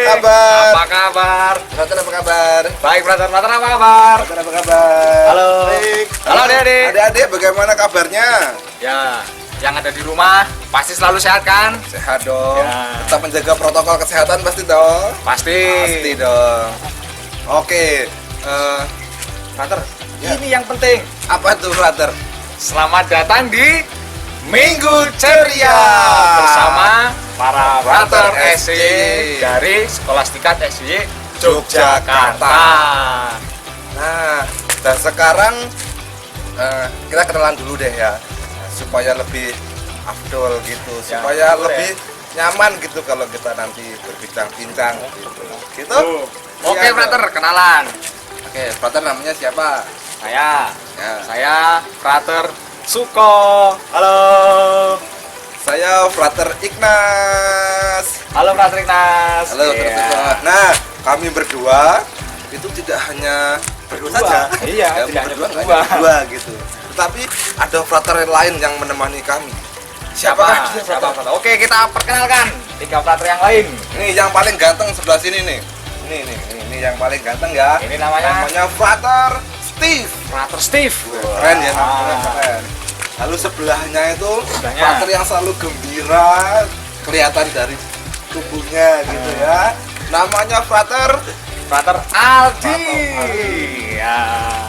kabar? Apa kabar? Brother apa kabar? Baik, brother apa kabar? Brother apa kabar? Halo. Baik. Halo, adik-adik. Adik-adik bagaimana kabarnya? Ya, yang ada di rumah pasti selalu sehat kan? Sehat dong. Ya. Tetap menjaga protokol kesehatan pasti dong. Pasti. Pasti dong. Oke, Brother, Ya. ini yang penting. apa tuh brother? Selamat datang di Minggu Ceria bersama para brother SY dari Skolastika SY Yogyakarta. Nah, dan sekarang kita kenalan dulu deh ya, supaya lebih afdol gitu, Ya, supaya boleh. lebih nyaman gitu kalau kita nanti berbincang-bincang gitu. Gitu? Oke, Iya, brother, kenalan. Oke, brother namanya siapa? Saya Ya. Frater Suko. Halo. Saya Frater Ignas. Halo Frater Ignas. Halo, Iya. Frater. Nah, kami berdua itu tidak hanya berdua saja. Iya, Ya, tidak hanya berdua, nggak berdua. hanya berdua gitu. Tetapi ada frater lain yang menemani kami. Siapa? Frater? Oke, kita perkenalkan 3 frater yang lain. Ini yang paling ganteng sebelah sini nih. Ini yang paling ganteng ya. Ini namanya Frater Steve. Frater Steve. Keren ya, namanya Ah. keren. Lalu sebelahnya itu Sebelahnya. frater yang selalu gembira, kelihatan dari tubuhnya gitu ya. Namanya Frater. Frater Aldi. Frater Aldi. Ya.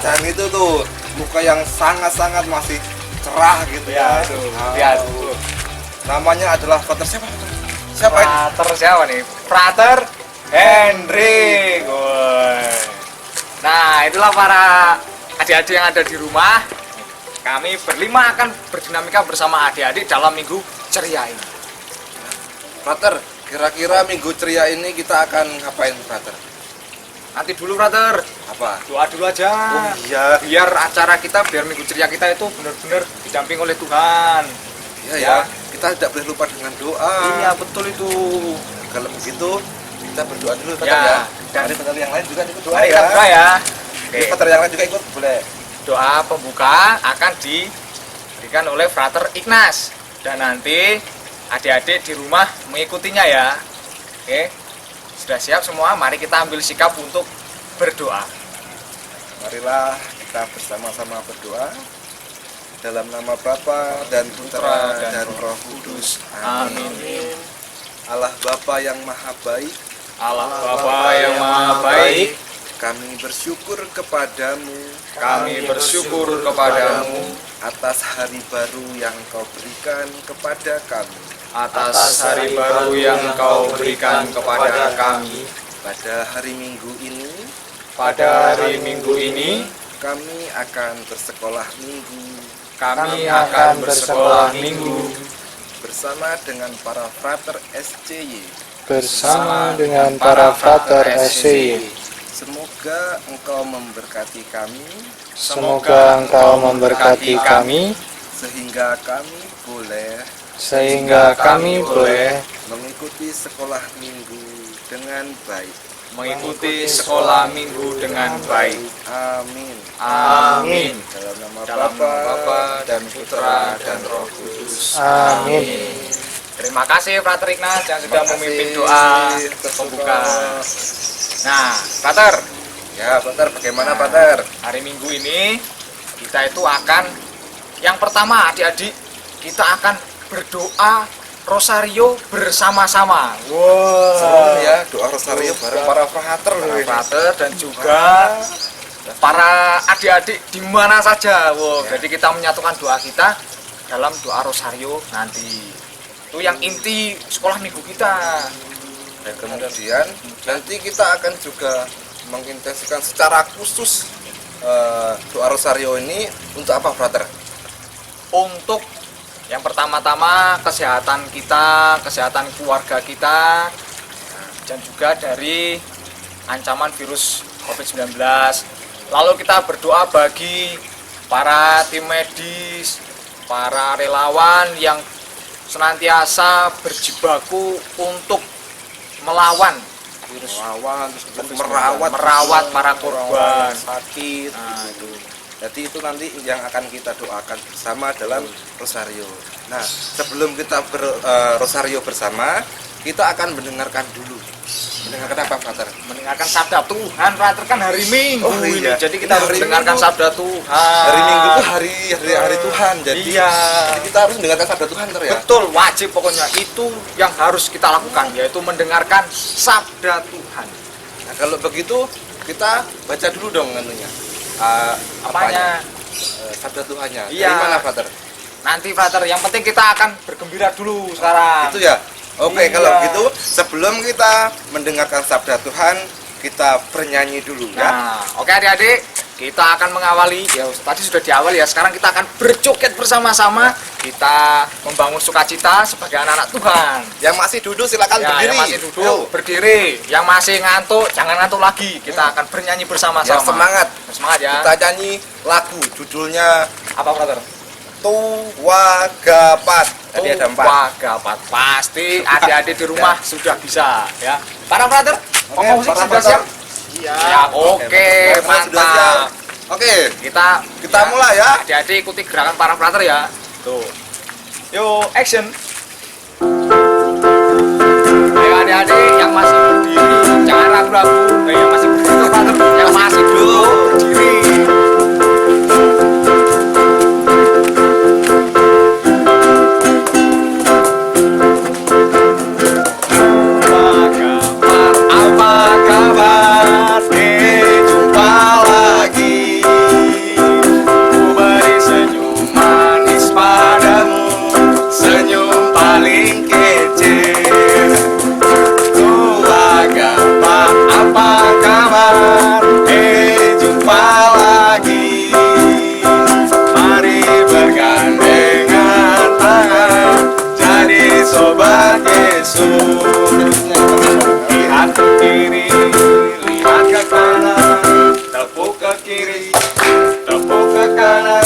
Dan itu tuh muka yang sangat-sangat masih cerah gitu Ya, ya. tuh. Wow. Lihat tuh. Namanya adalah Frater siapa? Siapa ini? Frater siapa nih? Frater Hendrik. Woi. Nah, itulah para adik-adik yang ada di rumah. Kami berlima akan berdinamika bersama adik-adik dalam minggu ceria ini. Frater, kira-kira minggu ceria ini kita akan ngapain, Frater? Nanti dulu, Frater. Apa? Doa dulu aja. Oh iya, Biar acara kita, biar minggu ceria kita itu benar-benar didamping oleh Tuhan. iya ya. Kita tidak boleh lupa dengan doa. Iya, betul itu. Kalau begitu, kita berdoa dulu, Frater Ya, ya. dan- Mari Frater yang lain juga ikut doa Mari ya. kita doa ya. Jadi Oke. Frater yang lain juga ikut, boleh. Doa pembuka akan diberikan oleh Frater Ignas. Dan nanti adik-adik di rumah mengikutinya ya. Oke. Sudah siap semua? Mari kita ambil sikap untuk berdoa. Marilah kita bersama-sama berdoa dalam nama Bapa dan Putra dan Roh Kudus. Amin. Allah Bapa yang Maha Baik, Allah Bapa yang Maha Baik, kami bersyukur kepadamu kami bersyukur kepadamu atas hari baru yang Kau berikan kepada kami. atas hari baru yang Kau berikan kepada kami. Pada hari Minggu ini, Pada hari Minggu ini, kami akan bersekolah minggu kami akan bersekolah minggu bersama dengan para frater SCY. bersama dengan para frater SCY. Semoga Engkau memberkati kami Semoga Engkau memberkati kami sehingga kami boleh mengikuti sekolah minggu dengan baik. mengikuti sekolah minggu dengan baik. Amin. Amin. Dalam nama Dalam Bapa nama Bapa dan Putra dan Roh Kudus. Amin. Terima kasih Frater Ignas yang sudah Terima memimpin kasih, doa Tersuka. pembuka. Nah, Frater, Ya, Pater, bagaimana Pater? hari Minggu ini kita itu akan yang pertama adik-adik kita akan berdoa rosario bersama-sama. Seru ya, doa rosario bareng para frater loh Para ini. frater dan juga para adik-adik di mana saja. Wow, Ya. jadi kita menyatukan doa kita dalam doa rosario nanti. Itu yang inti sekolah minggu kita. Dan kemudian nanti kita akan juga mengintensifkan secara khusus doa rosario ini untuk apa, Frater? Untuk yang pertama-tama kesehatan kita, kesehatan keluarga kita, dan juga dari ancaman virus COVID-19. Lalu kita berdoa bagi para tim medis, para relawan yang senantiasa berjibaku untuk melawan virus Melawan, terus COVID-19, merawat para korban. sakit. Nah, itu. Jadi itu nanti yang akan kita doakan bersama dalam rosario. Nah, sebelum kita rosario bersama, kita akan mendengarkan dulu. Mendengarkan apa, Frater? Mendengarkan sabda Tuhan, Frater, kan hari Minggu Oh, ini. iya. Jadi kita Ini harus hari mendengarkan Minggu. sabda Tuhan. Hari Minggu itu hari Tuhan. Jadi, Iya. jadi kita harus mendengarkan sabda Tuhan, Ter, ya. Betul, wajib pokoknya. Itu yang harus kita lakukan, yaitu mendengarkan sabda Tuhan. Nah, kalau begitu kita baca dulu dong anunya. Apanya? Sabda Tuhannya. Iya. Dari mana, Frater? Nanti, Frater, yang penting kita akan bergembira dulu sekarang. Itu ya. Oke, Iya. kalau gitu sebelum kita mendengarkan sabda Tuhan, kita bernyanyi dulu ya. Nah, oke adik-adik, kita akan mengawali, ya tadi sudah diawali ya, sekarang kita akan berjoget bersama-sama, kita membangun sukacita sebagai anak-anak Tuhan. Yang masih duduk silakan Ya, berdiri. yang masih duduk, Ayo. berdiri, yang masih ngantuk, jangan ngantuk lagi, kita akan bernyanyi bersama-sama. Yang semangat. Semangat ya. Kita nyanyi lagu judulnya Apa, Brother? Tuwagapat. Tadi ada 4. Wagapat. Pasti adik-adik di rumah sudah bisa ya. Para Brother, musik para sudah brother. siap? Siap. Oke, Para sudah siap. mantap. Oke, Kita mulai ya. Adik-adik ikuti gerakan para brother ya. Tuh. Yo, action. Ayo adik-adik yang masih berdiri, jangan ragu-ragu. Yang masih berdiri, brother. Yang masih duduk, berdiri. Apa kabar? Jumpa lagi. Ku beri senyum manis padamu, senyum paling kece. Tuwagapat, apa kabar? Jumpa lagi. Mari bergandengan tangan, jadi sobat Yesus. Lihat ke kiri, lihat ke kanan, tepuk ke kiri, tepuk ke kanan,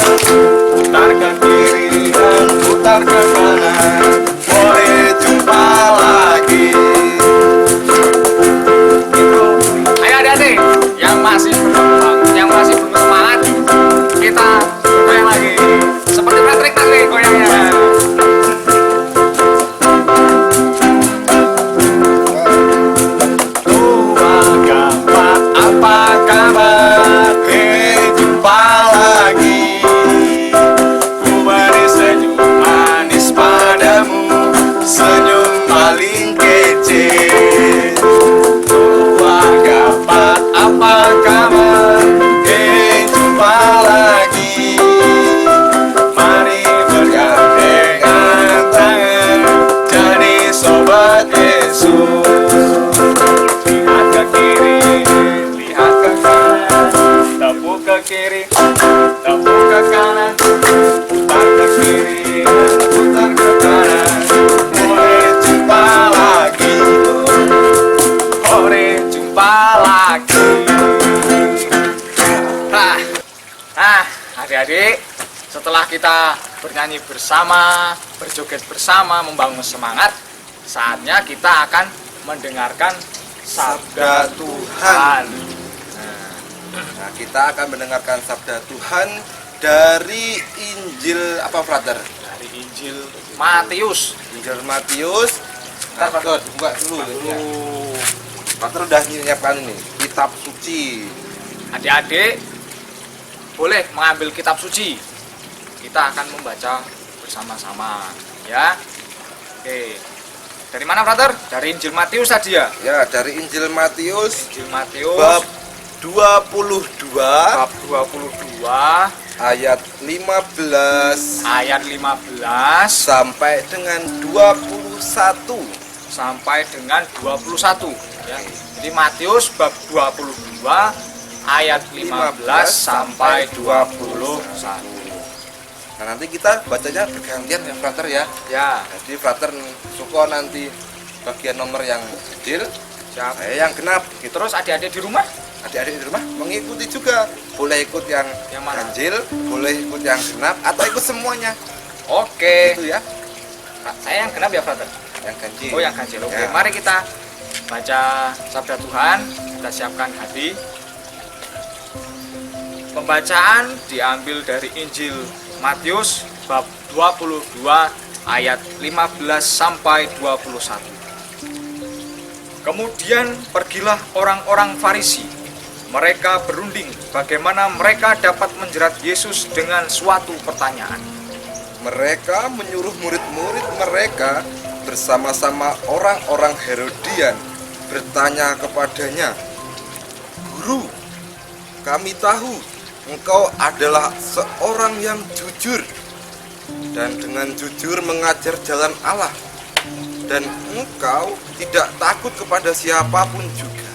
putar ke kiri dan putar ke kanan. Boleh jumpa lagi. Gitu. Ayo adik-adik yang masih berkembang, yang masih belum semangat, kita goyang lagi. Seperti Patrick tadi goyangnya. Tuwagapat, apa kabar? Jumpa lagi. Ku beri senyum manis padamu, senyum paling kece. Tuwagapat, apa kabar? Jumpa lagi. Mari bergandengan tangan, jadi sobat Yesus. Lihat ke kiri, lihat ke kanan, tepuk ke kiri, tepuk ke kanan, putar ke kiri, putar ke kanan. Boleh jumpa lagi, boleh jumpa lagi. Adik-adik, setelah kita bernyanyi bersama, berjoget bersama, membangun semangat, saatnya kita akan mendengarkan sabda Tuhan. Nah, kita akan mendengarkan sabda Tuhan dari Injil apa, Frater? Dari Injil Matius. Injil Matius. Nah, Bentar, buka dulu ya. Frater udah menyiapkan ini, kitab suci. Adik-adik boleh mengambil kitab suci. Kita akan membaca bersama-sama, ya. Oke. Dari mana, Brother? Dari Injil Matius tadi ya? Ya, dari Injil Matius Injil Matius bab 22 bab 22 ayat 15 ayat 15 sampai dengan 21. sampai dengan 21 ya. Jadi Matius bab 22 ayat 15 sampai 21. Nah, nanti kita bacanya bergantian ya, Frater ya. Ya, Jadi Frater suka nanti bagian nomor yang kecil, siap. saya yang genap. Gitu. Terus adik-adik di rumah Adik-adik di rumah mengikuti juga. Boleh ikut yang mana? ganjil, boleh ikut yang genap, atau ikut semuanya. Oke. Itu ya, Saya yang genap ya, Brother. yang ganjil. Oh, yang ganjil. Oke, Ya. mari kita baca sabda Tuhan. Kita siapkan hati. Pembacaan diambil dari Injil Matius bab 22 ayat 15 sampai 21. Kemudian pergilah orang-orang Farisi. Mereka berunding bagaimana mereka dapat menjerat Yesus dengan suatu pertanyaan. Mereka menyuruh murid-murid mereka bersama-sama orang-orang Herodian bertanya kepadanya, "Guru, kami tahu engkau adalah seorang yang jujur dan dengan jujur mengajar jalan Allah, dan engkau tidak takut kepada siapapun juga,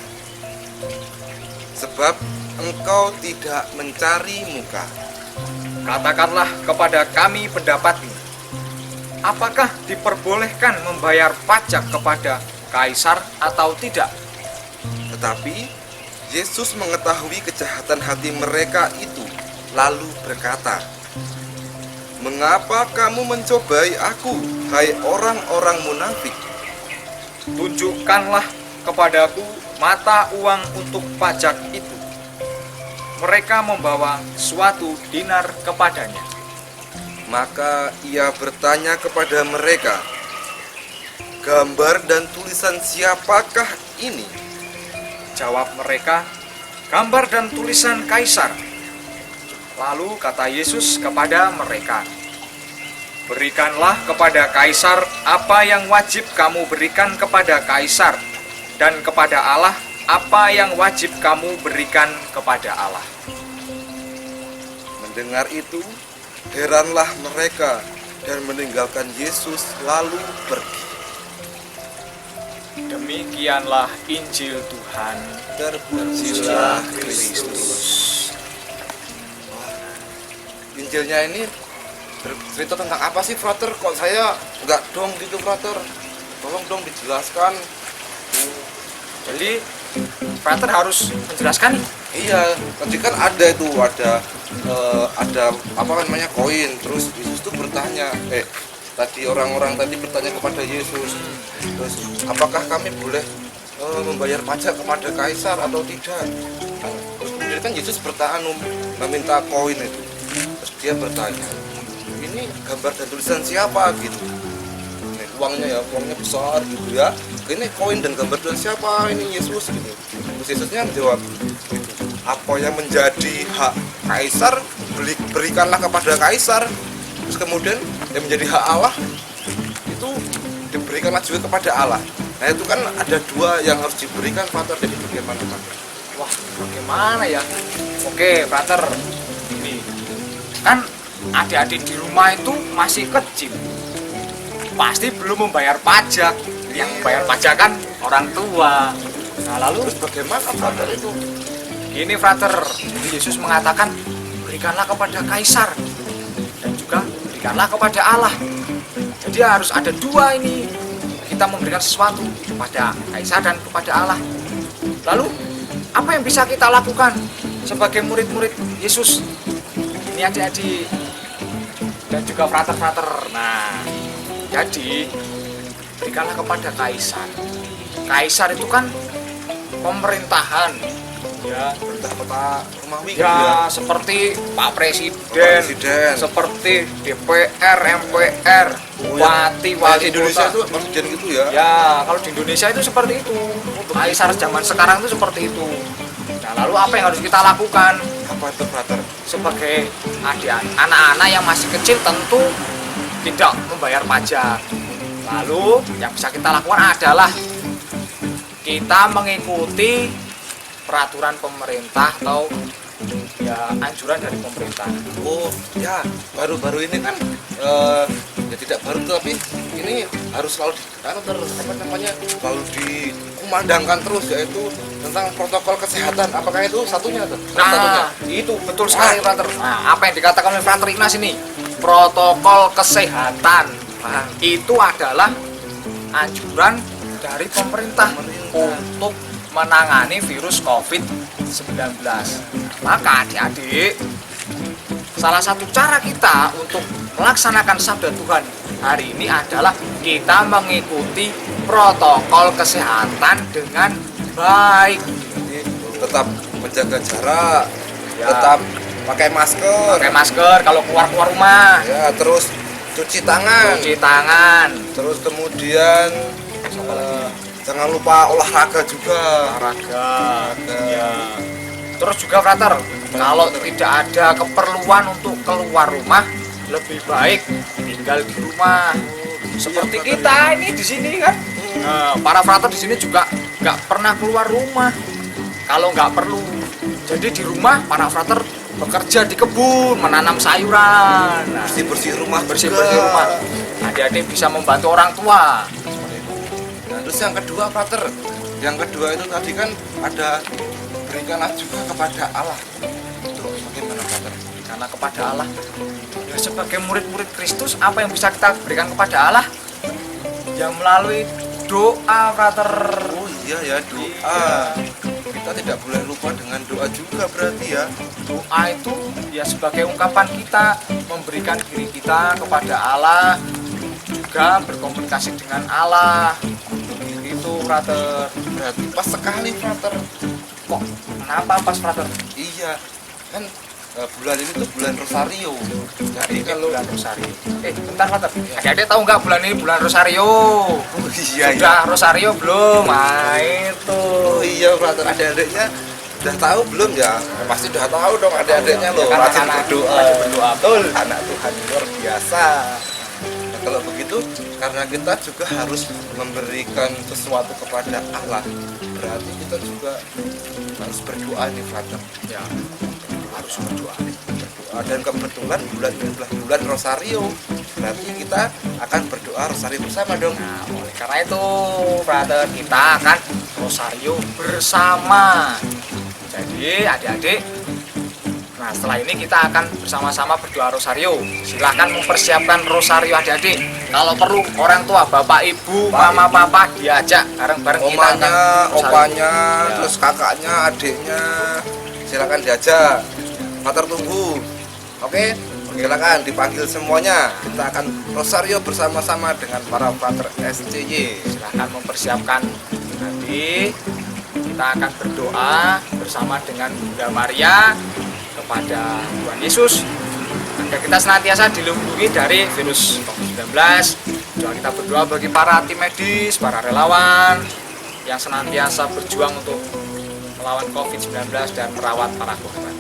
sebab engkau tidak mencari muka. Katakanlah kepada kami pendapatmu. Apakah diperbolehkan membayar pajak kepada kaisar atau tidak?" Tetapi Yesus mengetahui kejahatan hati mereka itu, lalu berkata, "Mengapa kamu mencobai aku, hai orang-orang munafik? Tunjukkanlah kepadaku mata uang untuk pajak itu. Mereka membawa suatu dinar kepadanya. Maka ia bertanya kepada mereka, "Gambar dan tulisan siapakah ini?" Jawab mereka, "Gambar dan tulisan kaisar." Lalu kata Yesus kepada mereka, "Berikanlah kepada kaisar apa yang wajib kamu berikan kepada kaisar, dan kepada Allah apa yang wajib kamu berikan kepada Allah." Mendengar itu, heranlah mereka dan meninggalkan Yesus lalu pergi. Demikianlah Injil Tuhan. Terpujilah Kristus. Injilnya ini bercerita tentang apa sih, Frater? Kok saya nggak dong gitu, Frater? Tolong dong dijelaskan. Jadi Frater harus menjelaskan nih. Iya, tadi kan ada itu, ada apa namanya, koin. Terus Yesus tuh bertanya, tadi orang-orang tadi bertanya kepada Yesus, terus apakah kami boleh membayar pajak kepada kaisar atau tidak? Terus kemudian kan Yesus bertanya, meminta koin itu. Terus dia bertanya, "Ini gambar dan tulisan siapa?" gitu. Ini uangnya besar gitu ya. "Ini koin dan gambar dan siapa ini, Yesus?" gitu. Terus Yesusnya menjawab, "Apa yang menjadi hak kaisar, berikanlah kepada kaisar. Terus kemudian yang menjadi hak Allah itu diberikanlah juga kepada Allah." Nah itu kan ada dua yang harus diberikan, Frater. Jadi bagaimana, Frater? Wah, bagaimana ya? Oke, Frater. Ini kan adik-adik di rumah itu masih kecil. Pasti belum membayar pajak. Yang membayar pajak kan orang tua. Nah, lalu Terus bagaimana, Frater, itu? ini Frater, Yesus mengatakan, "Berikanlah kepada kaisar dan juga berikanlah kepada Allah." Jadi harus ada dua ini. Kita memberikan sesuatu kepada kaisar dan kepada Allah. Lalu apa yang bisa kita lakukan sebagai murid-murid Yesus? Ini adik-adik dan juga frater-frater. Nah, jadi berikanlah kepada kaisar. Kaisar itu kan pemerintahan, ya, Perintah kota Romawi gitu ya, seperti Pak Presiden, seperti DPR, MPR, bupati, wali Indonesia kota. itu presiden gitu ya. Ya, kalau di Indonesia itu seperti itu. Kaisar zaman sekarang itu seperti itu. Nah, lalu apa yang harus kita lakukan? Apa itu, Frater? Sebagai anak-anak yang masih kecil tentu tidak membayar pajak. Lalu yang bisa kita lakukan adalah kita mengikuti peraturan pemerintah atau ya anjuran dari pemerintah. Oh ya, baru-baru ini kan ya tidak baru tapi ini harus selalu selalu dikumandangkan terus, yaitu tentang protokol kesehatan. Apakah itu satunya tuh? Satunya. Nah, itu betul sekali, Frater. Nah, apa yang dikatakan oleh Frater Ignas ini? Protokol kesehatan. Nah, itu adalah anjuran dari pemerintah untuk menangani virus COVID-19. Maka adik-adik, salah satu cara kita untuk melaksanakan sabda Tuhan hari ini adalah kita mengikuti protokol kesehatan dengan baik. Jadi, tetap menjaga jarak, Ya. tetap pakai masker, Pakai masker kalau keluar rumah, ya, terus cuci tangan, cuci tangan, terus kemudian Jangan lupa olahraga juga. olahraga. Ya. Terus juga frater, kalau tidak ada keperluan untuk keluar rumah, lebih baik tinggal di rumah. Seperti kita ini di sini kan. Nah, para frater di sini juga nggak pernah keluar rumah. Kalau nggak perlu, jadi di rumah para frater bekerja di kebun, menanam sayuran. Nah, Bersih-bersih rumah, bersih-bersih juga. rumah. Adik-adik bisa membantu orang tua. Nah, terus yang kedua, Frater. Yang kedua itu tadi kan ada berikanlah juga kepada Allah. Itu bagaimana, Frater? Karena kepada Allah, ya sebagai murid-murid Kristus, apa yang bisa kita berikan kepada Allah? Ya melalui doa, frater. Oh iya ya, doa. Kita tidak boleh lupa dengan doa juga berarti ya. Doa itu ya sebagai ungkapan kita memberikan diri kita kepada Allah, juga berkomunikasi dengan Allah. Itu, frater. Berarti pas sekali, Frater. Kok kenapa pas, frater? Iya, kan bulan ini tuh bulan Rosario. Jadi kalau bulan Rosario. Bentar, frater. Adik-adik tahu nggak bulan ini bulan Rosario? iya Sudah Rosario belum? Nah, itu. Oh iya, Frater, adik-adiknya udah tahu belum ya? Pasti udah tahu dong adik-adiknya loh. Ya kan, Rajin anak-anak berdoa. rajin berdoa. Betul, anak Tuhan luar biasa. Nah, kalau begitu, karena kita juga harus memberikan sesuatu kepada Allah, berarti kita juga harus berdoa nih, Frater. Ya, harus berdoa. Berdoa, dan kebetulan bulan ini adalah bulan Rosario, berarti kita akan berdoa Rosario bersama dong. Nah, oleh karena itu, brother, kita akan Rosario bersama. Jadi, adik-adik, nah setelah ini kita akan bersama-sama berdoa Rosario. Silahkan mempersiapkan Rosario, adik-adik. Kalau perlu, orang tua, bapak, ibu, mama, papa diajak bareng-bareng kita akan Omanya, Rosario. opanya, Ya. terus kakaknya, adiknya, silakan diajak. Frater tunggu. Oke, silakan dipanggil semuanya. Kita akan Rosario bersama-sama dengan para Frater SCY. Silahkan mempersiapkan. Nanti kita akan berdoa bersama dengan Bunda Maria kepada Tuhan Yesus agar kita senantiasa dilindungi dari virus COVID-19. Juga kita berdoa bagi para tim medis, para relawan yang senantiasa berjuang untuk melawan COVID-19 dan merawat para korban.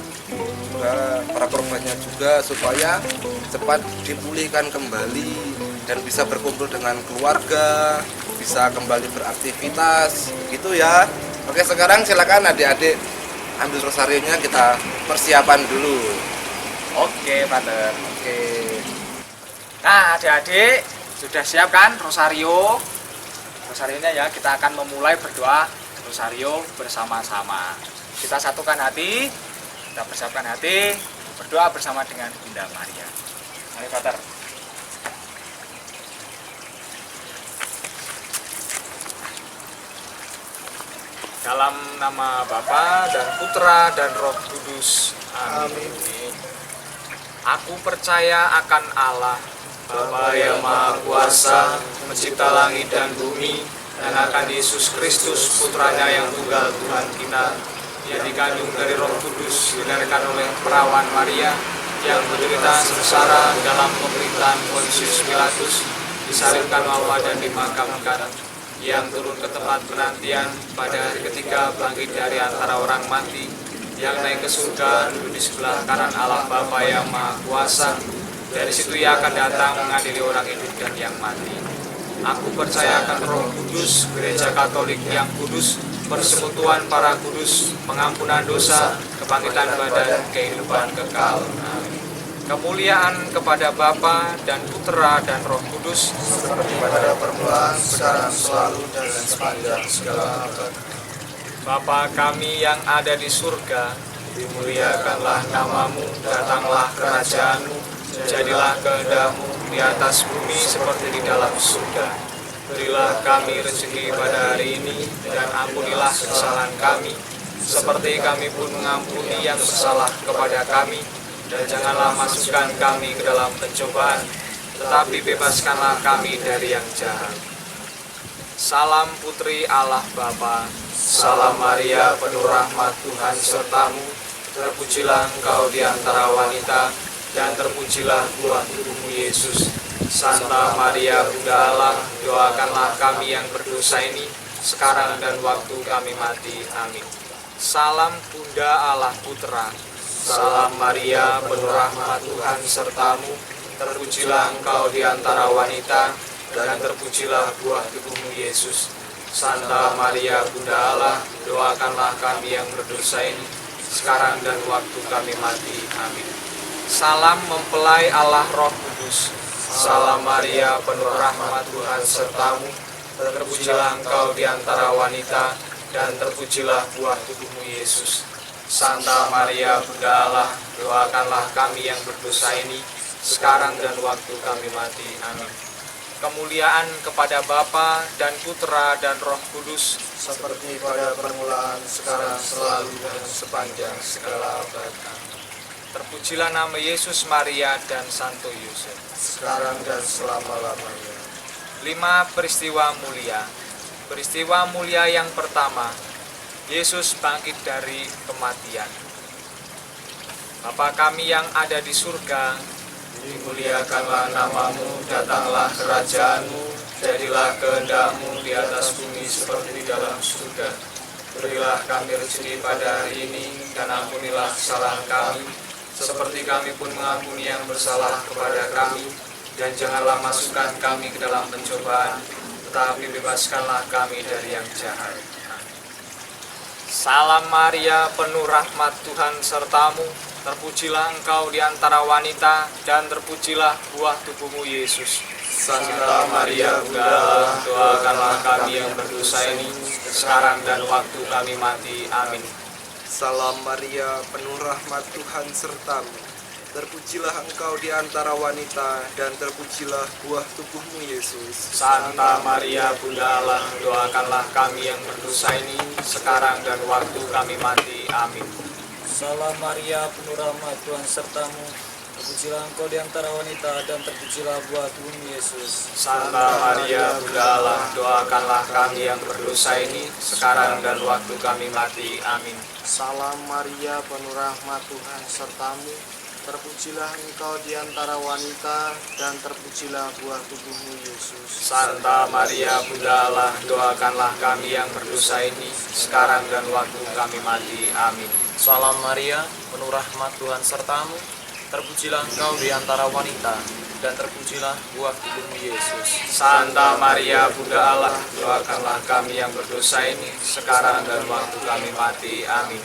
Para korbannya juga supaya cepat dipulihkan kembali dan bisa berkumpul dengan keluarga, bisa kembali beraktivitas, gitu ya. Oke, sekarang silakan adik-adik ambil rosarionya, kita persiapan dulu. Oke, Pater. Oke. Nah, adik-adik sudah siap kan Rosario? Rosarionya ya, kita akan memulai berdoa Rosario bersama-sama. Kita satukan hati, kita persiapkan hati, berdoa bersama dengan Bunda Maria. Mari, Pater. Dalam nama Bapa dan Putra dan Roh Kudus. Amin. Aku percaya akan Allah, Bapa yang Maha Kuasa, pencipta langit dan bumi, dan akan Yesus Kristus, Putranya yang tunggal Tuhan kita, yang dikandung dari Roh Kudus, dilahirkan oleh perawan Maria, yang menderita sengsara dalam pemerintahan Pontius Pilatus, disalibkan wafat dan dimakamkan, yang turun ke tempat penantian pada hari ketiga, bangkit dari antara orang mati, yang naik ke surga, duduk di sebelah kanan Allah Bapa yang Maha Kuasa. Dari situ ia akan datang mengadili orang hidup dan yang mati. Aku percaya akan Roh Kudus, Gereja Katolik yang kudus, persekutuan para kudus, pengampunan dosa, kebangkitan badan, kehidupan kekal. Amin. Kemuliaan kepada Bapa dan Putra dan Roh Kudus, Seperti pada permulaan, sekarang, selalu, dan sepanjang segala abad. Bapa kami yang ada di surga, dimuliakanlah namamu, datanglah kerajaanmu, jadilah kehendak-mu di atas bumi seperti di dalam surga. Berilah kami rezeki pada hari ini, dan ampunilah kesalahan kami, seperti kami pun mengampuni yang bersalah kepada kami. Dan janganlah masukkan kami ke dalam pencobaan, tetapi bebaskanlah kami dari yang jahat. Salam Putri Allah Bapa, salam Maria penuh rahmat Tuhan sertamu, terpujilah engkau di antara wanita, dan terpujilah buah tubuhmu Yesus. Santa Maria Bunda Allah, doakanlah kami yang berdosa ini, sekarang dan waktu kami mati. Amin. Salam Bunda Allah Putra, salam Maria, penuh rahmat Tuhan sertamu, terpujilah engkau di antara wanita, dan terpujilah buah tubuhmu Yesus. Santa Maria Bunda Allah, doakanlah kami yang berdosa ini, sekarang dan waktu kami mati. Amin. Salam mempelai Allah Roh Kudus, salam Maria, penuh rahmat Tuhan sertamu, terpujilah engkau di antara wanita, dan terpujilah buah tubuhmu Yesus. Santa Maria Bunda Allah, doakanlah kami yang berdosa ini, sekarang dan waktu kami mati. Amin. Kemuliaan kepada Bapa dan Putra dan Roh Kudus, seperti pada permulaan, sekarang, selalu, dan sepanjang segala abad. Amin. Terpujilah nama Yesus, Maria, dan Santo Yosef, sekarang dan selama-lamanya. 5 peristiwa mulia. Peristiwa mulia yang pertama, Yesus bangkit dari kematian. Bapa kami yang ada di surga, Dimuliakanlah namamu, datanglah kerajaanmu, jadilah kehendak-mu di atas bumi seperti di dalam surga. Berilah kami rezeki pada hari ini, dan ampunilah kesalahan kami, seperti kami pun mengampuni yang bersalah kepada kami. Dan janganlah masukkan kami ke dalam pencobaan, tetapi bebaskanlah kami dari yang jahat. Salam Maria, penuh rahmat Tuhan sertamu, terpujilah engkau di antara wanita, dan terpujilah buah tubuhmu Yesus. Santa Maria Bunda Allah, doakanlah kami yang berdosa ini, sekarang dan waktu kami mati. Amin. Salam Maria, penuh rahmat Tuhan sertamu. Terpujilah engkau di antara wanita, dan terpujilah buah tubuhmu Yesus. Santa Maria Bunda Allah, doakanlah kami yang berdosa ini, sekarang dan waktu kami mati. Amin. Salam Maria, penuh rahmat Tuhan sertamu, terpujilah engkau di antara wanita, dan terpujilah buah tubuhmu Yesus. Santa Maria Bunda Allah, doakanlah kami yang berdosa ini, sekarang dan waktu kami mati. Amin. Salam Maria, penuh rahmat Tuhan sertamu. Terpujilah engkau di antara wanita, dan terpujilah buah tubuhmu Yesus. Santa Maria Bunda Allah, doakanlah kami yang berdosa ini, sekarang dan waktu kami mati. Amin. Salam Maria, penuh rahmat Tuhan sertamu, terpujilah engkau di antara wanita, dan terpujilah buah tubuhmu Yesus. Santa Maria Bunda Allah, doakanlah kami yang berdosa ini, sekarang dan waktu kami mati. Amin.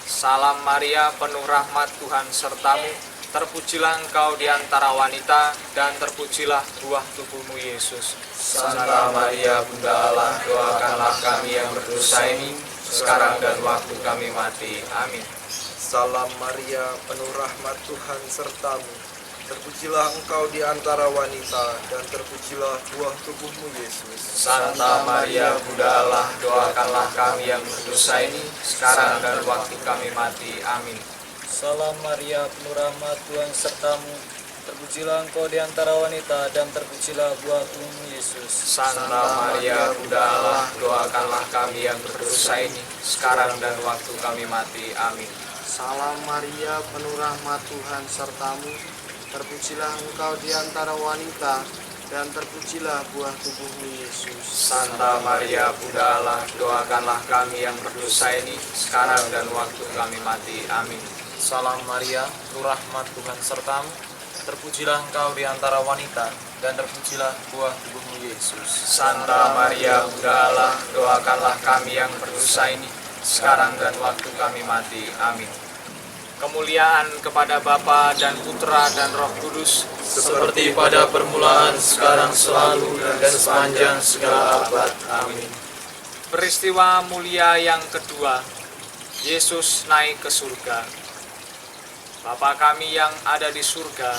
Salam Maria, penuh rahmat Tuhan sertamu, terpujilah engkau di antara wanita, dan terpujilah buah tubuhmu Yesus. Santa Maria Bunda Allah, doakanlah kami yang berdosa ini, sekarang dan waktu kami mati. Amin. Salam Maria, penuh rahmat Tuhan sertamu. Terpujilah engkau di antara wanita, dan terpujilah buah tubuhmu Yesus. Santa Maria Bunda Allah, doakanlah kami yang berdosa ini, sekarang dan waktu kami mati. Amin. Salam Maria, penuh rahmat Tuhan sertamu, terpujilah engkau di antara wanita, dan terpujilah buah tubuhmu Yesus. Santa Maria Bunda Allah, doakanlah kami yang berdosa ini, sekarang dan waktu kami mati. Amin. Salam Maria, penuh rahmat Tuhan sertamu. Terpujilah engkau di antara wanita, dan terpujilah buah tubuhmu Yesus. Santa Maria Bunda Allah, doakanlah kami yang berdosa ini, sekarang dan waktu kami mati. Amin. Salam Maria, penuh rahmat Tuhan sertamu, terpujilah engkau di antara wanita, dan terpujilah buah tubuhmu Yesus. Santa Maria Bunda Allah, doakanlah kami yang berdosa ini, sekarang dan waktu kami mati. Amin. Kemuliaan kepada Bapa dan Putra dan Roh Kudus, Seperti pada permulaan, sekarang, selalu, dan sepanjang segala abad. Amin. peristiwa mulia yang kedua, Yesus naik ke surga. Bapa kami yang ada di surga,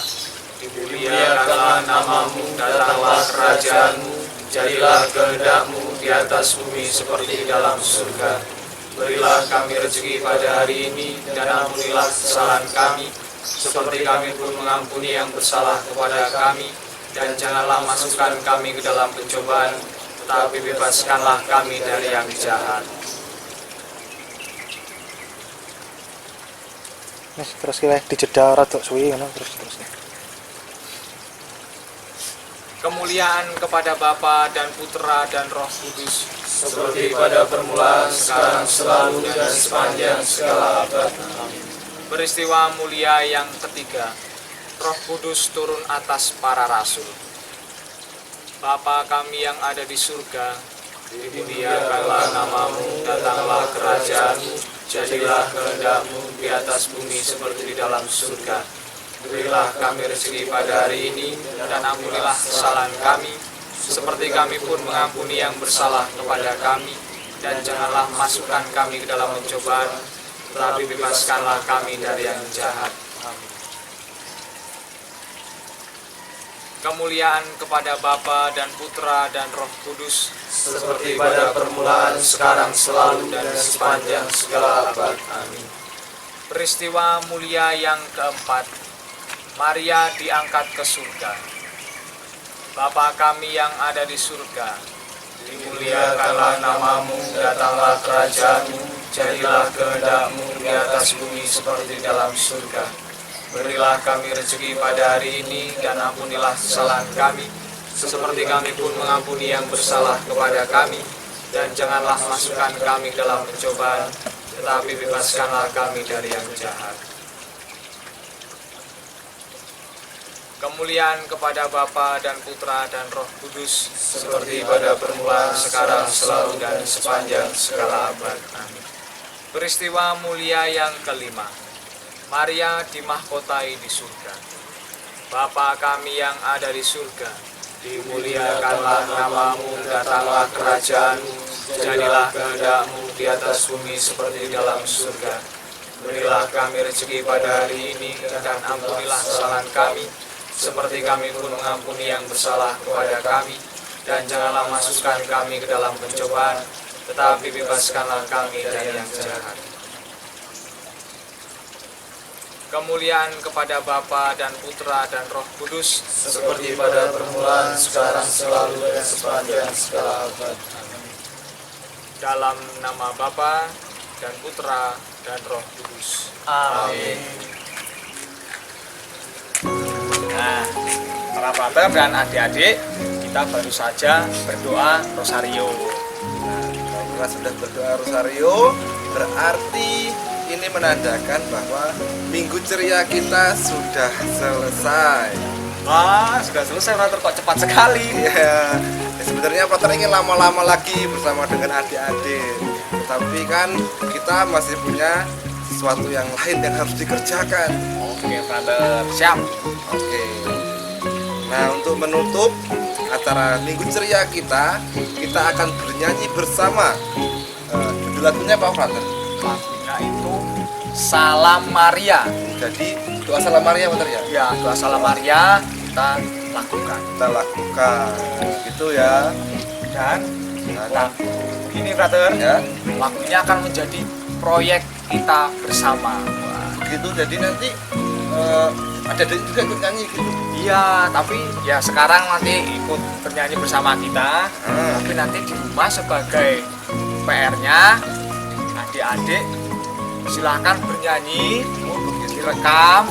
Dimuliakanlah namamu, datanglah kerajaanmu, jadilah kehendak-mu di atas bumi seperti di dalam surga. Berilah kami rezeki pada hari ini, dan ampunilah kesalahan kami, seperti kami pun mengampuni yang bersalah kepada kami. Dan janganlah masukkan kami ke dalam pencobaan, tetapi bebaskanlah kami dari yang jahat. Terus kita dijeda rada suwi ngono terus. Kemuliaan kepada Bapa dan Putra dan Roh Kudus, seperti pada permulaan, sekarang, selalu, dan sepanjang segala abad. Amin. Peristiwa mulia yang ketiga, Roh Kudus turun atas para rasul. Bapa kami yang ada di surga, dimuliakanlah namamu, datanglah kerajaanmu, jadilah kehendak-Mu di atas bumi seperti di dalam surga. Berilah kami rezeki pada hari ini, dan ampunilah kesalahan kami, seperti kami pun mengampuni yang bersalah kepada kami, dan janganlah masukkan kami ke dalam pencobaan, tetapi bebaskanlah kami dari yang jahat. Amin. Kemuliaan kepada Bapa dan Putra dan Roh Kudus, Seperti pada permulaan, sekarang, selalu, dan sepanjang segala abad. Amin. peristiwa mulia yang keempat, Maria diangkat ke surga. Bapa kami yang ada di surga, Dimuliakanlah namamu, datanglah kerajaan-Mu, jadilah kehendak-Mu di atas bumi seperti di dalam surga. Berilah kami rezeki pada hari ini, dan ampunilah kesalahan kami, seperti kami pun mengampuni yang bersalah kepada kami. Dan janganlah masukkan kami ke dalam pencobaan, tetapi bebaskanlah kami dari yang jahat. kemuliaan kepada Bapa dan Putra dan Roh Kudus, Seperti pada permulaan, sekarang, selalu, dan sepanjang segala abad. Amin. peristiwa mulia yang kelima, Maria dimahkotai di surga. Bapa kami yang ada di surga, Dimuliakanlah namamu, datanglah kerajaan-Mu, jadilah kehendak-Mu di atas bumi seperti di dalam surga. Berilah kami rezeki pada hari ini, dan ampunilah kesalahan kami, seperti kami pun mengampuni yang bersalah kepada kami. Dan janganlah masukkan kami ke dalam pencobaan, tetapi bebaskanlah kami dari yang jahat. kemuliaan kepada Bapa dan Putra dan Roh Kudus, Seperti pada permulaan, sekarang, selalu, dan sepanjang segala abad. Amin. dalam nama Bapa dan Putra dan Roh Kudus. Amin. Nah, para frater dan adik-adik, kita baru saja berdoa rosario. Kita sudah berdoa rosario, berarti ini menandakan bahwa minggu ceria kita sudah selesai. Wah, sudah selesai frater, kok cepat sekali. Ya, sebenarnya Frater ingin lama-lama lagi bersama dengan adik-adik. Tetapi kan kita masih punya sesuatu yang lain yang harus dikerjakan. Oke, frater, siap. Oke. Nah, untuk menutup acara minggu ceria kita akan bernyanyi bersama. Judul lagunya apa, Frater? Lagunya itu Salam Maria. Jadi doa Salam Maria, Frater ya? Ya, doa Salam Maria kita lakukan. Kita lakukan, gitu ya. Dan Nah, lagu ini frater, ya, lagunya akan menjadi proyek kita bersama. Wah. gitu. Jadi nanti ada juga ikut nyanyi gitu. Iya, tapi ya sekarang nanti ikut bernyanyi bersama kita. Ah. Tapi nanti di rumah sebagai PR-nya adik-adik silahkan bernyanyi, direkam,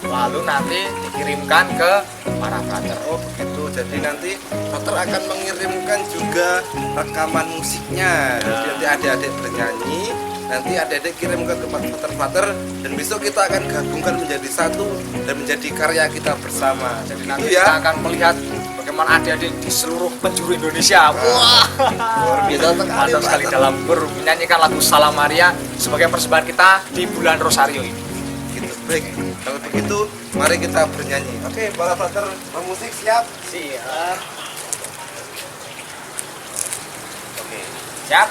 lalu nanti dikirimkan ke para frater. Oh begitu. Jadi nanti Frater akan mengirimkan juga rekaman musiknya. Jadi nanti adik-adik bernyanyi, nanti adik-adik kirim ke Frater, dan besok kita akan gabungkan menjadi satu dan menjadi karya kita bersama. Jadi Gitu nanti ya. kita akan melihat bagaimana adik-adik di seluruh penjuru Indonesia. Wah, Luar biasa sekali, mantap sekali Frater. dalam menyanyikan lagu Salam Maria sebagai persembahan kita di bulan Rosario ini. Gitu. Baik. Kalau begitu, mari kita bernyanyi. Oke, para Frater pemusik siap? Siap. Oke, siap.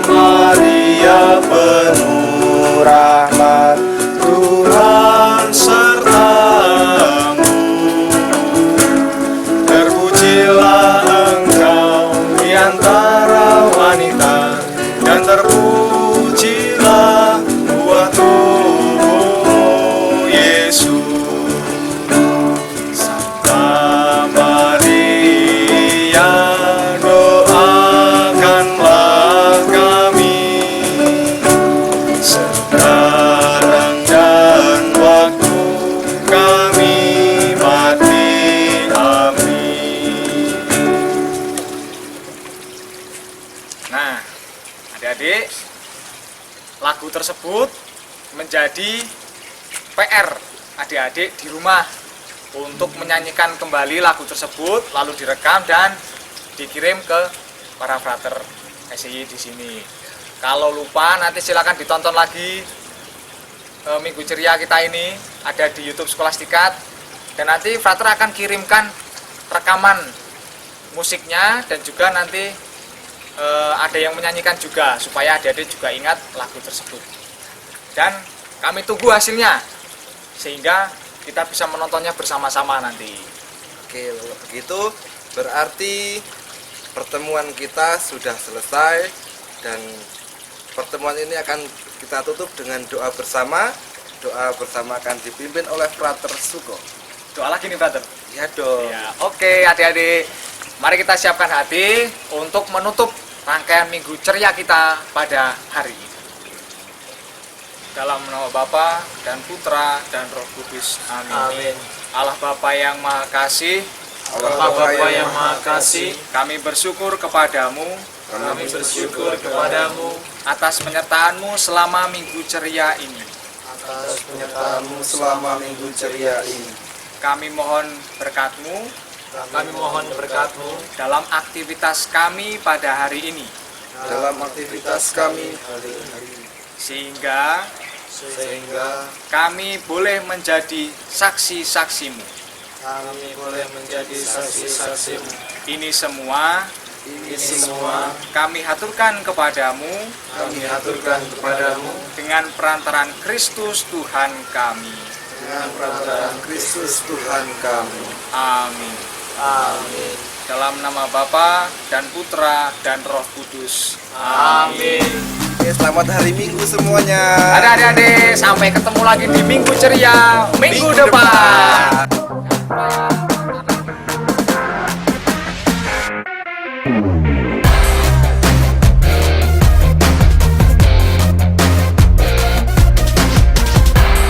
Maria penuh rahmat, Tuhan sertamu. Terpujilah engkau di antara wanita, dan terpujilah menjadi PR adik-adik di rumah untuk menyanyikan kembali lagu tersebut, lalu direkam dan dikirim ke para frater SCY di sini. Kalau lupa nanti silakan ditonton lagi Minggu Ceria kita ini, ada di YouTube Skolastikat, dan nanti frater akan kirimkan rekaman musiknya dan juga nanti ada yang menyanyikan juga supaya adik-adik juga ingat lagu tersebut. Dan kami tunggu hasilnya sehingga kita bisa menontonnya bersama-sama nanti. Oke, kalau begitu berarti pertemuan kita sudah selesai dan pertemuan ini akan kita tutup dengan doa bersama. Doa bersama akan dipimpin oleh Frater Suko. Doa lagi nih, Frater. Ya dong. Ya, oke adik-adik. Mari kita siapkan hati untuk menutup rangkaian Minggu Ceria kita pada hari ini. Dalam nama Bapa dan Putra dan Roh Kudus. Amin. Allah Bapa yang Maha Kasih, Allah Bapa yang Maha Kasih, kami bersyukur kepadamu kami bersyukur kepadamu atas penyertaan-Mu selama Minggu Ceria ini. atas penyertaan-Mu selama Minggu Ceria ini. Kami mohon berkat-Mu kami mohon berkat-Mu dalam aktivitas kami pada hari ini, Dalam aktivitas kami hari ini. sehingga sehingga kami boleh menjadi saksi-saksi-Mu. kami boleh menjadi saksi-saksi-Mu. Ini semua Ini semua kami haturkan kepadamu kami aturkan kepadamu dengan perantaraan Kristus Tuhan kami. Dengan perantaraan Kristus Tuhan kami. Amin. Amin. Dalam nama Bapa dan Putra dan Roh Kudus. Amin. Oke, selamat hari Minggu semuanya. Adik-adik, sampai ketemu lagi di Minggu Ceria minggu depan.